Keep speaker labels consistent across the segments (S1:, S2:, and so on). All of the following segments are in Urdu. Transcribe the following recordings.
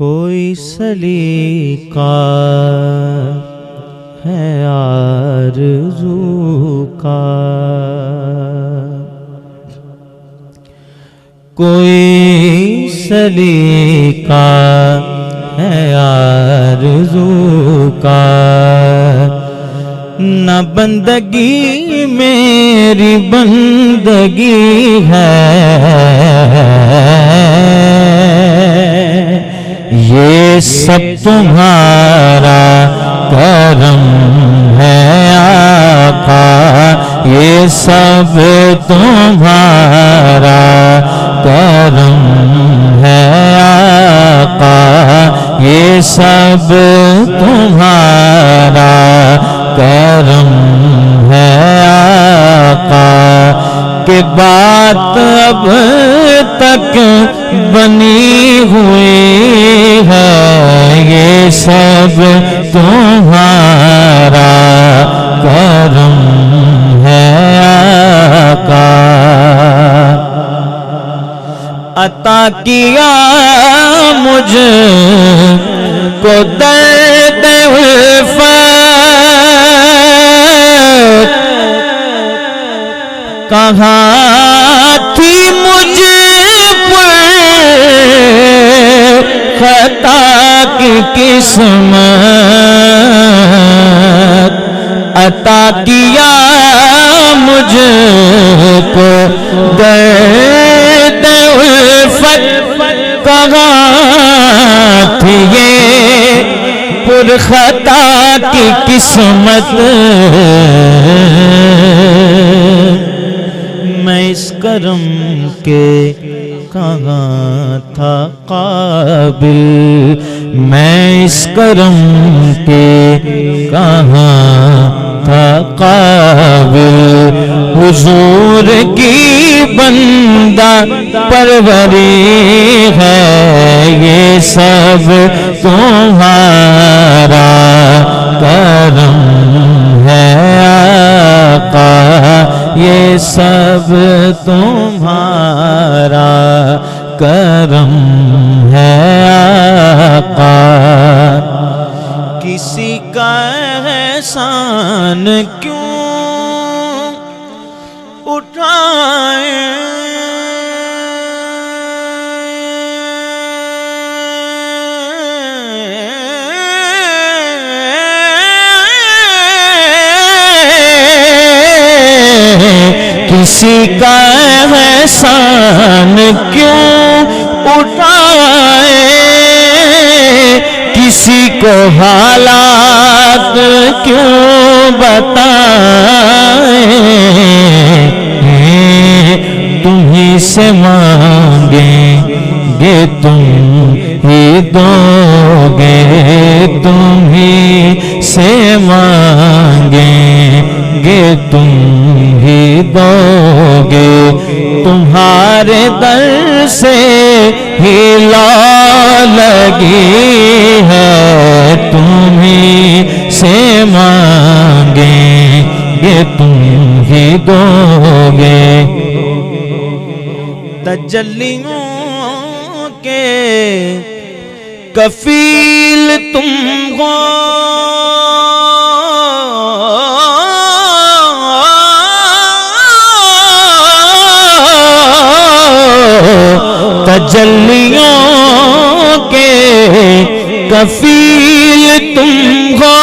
S1: کوئی سلیقہ ہے آرزو کا، کوئی سلیقہ ہے آرزو کا، نہ بندگی میری بندگی ہے، یہ سب تمہارا کرم ہے آقا، یہ سب تمہارا کرم ہے آقا، یہ سب تمہارا کرم ہے آقا، کہ بات اب تک بنی ہوئی ہے، یہ سب تمہارا کرم ہے آقا، عطا کیا مجھ کو درد الفت، کہاں تھی مجھ پر خطا کی قسمت، عطا کیا مجھ کو درد الفت، کہاں تھی یہ پر خطا کی قسمت، میں اس کرم کے کہاں تھا قابل، میں اس کرم کے کہاں تھا قابل، حضور کی بندہ پروری ہے، یہ سب تمہارا کرم ہے آقا، یہ سب تمہارا کرم ہے آقا، کسی کا احسان کیوں اٹھائیں، کسی کا احسان کیوں اٹھائے، کسی کو حالات کیوں بتائیں، تم ہی سے مانگیں گے تم ہی دو گے، تم ہی سے مانگیں گے تم ہی دو گے، تمہارے در سے ہی لا لگی ہے، تم ہی سے مانگیں گے تم ہی دو گے، تجلیوں کے کفیل تم ہو، تجلیوں کے کفیل تم ہو،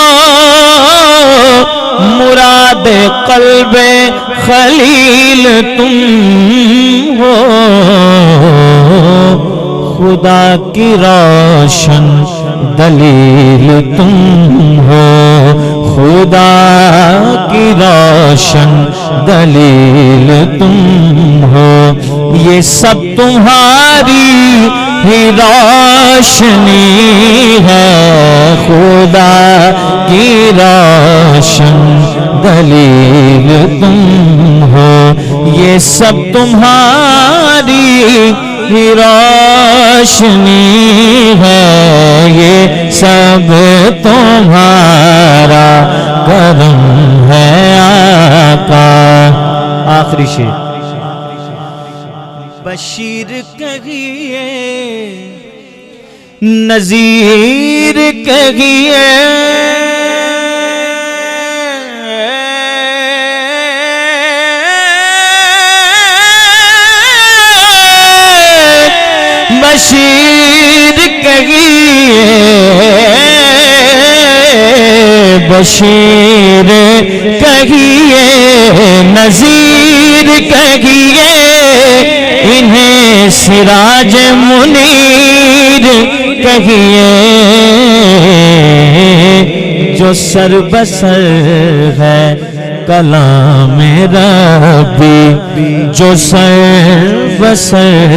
S1: مراد قلب خلیل تم ہو، خدا کی روشن دلیل تم ہو، خدا کی روشن دلیل تم ہو، یہ سب تمہاری ہی روشنی ہے، خدا کی روشن دلیل تم ہو، یہ سب تمہاری ہی روشنی ہے، یہ سب تمہارا کرم ہے آقا۔ آخری شعر، بشیر کہیے نذیر کہیے بشیر کہیے بشیر کہیے نذیر کہیے انہیں سراج منیر کہیے جو سر بسر ہے کلام ربی جو سر بسر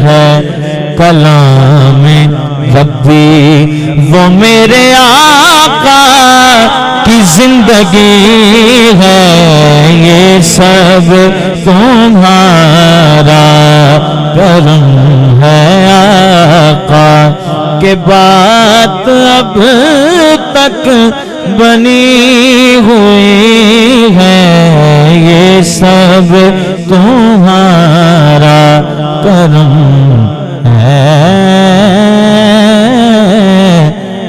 S1: ہے کلام ربی وہ میرے آقا کی زندگی ہے یہ سب تمہارا کرم ہے آقا کہ بات اب تک بنی ہوئی ہے یہ سب تمہارا کرم ہے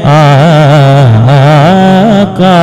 S1: آقا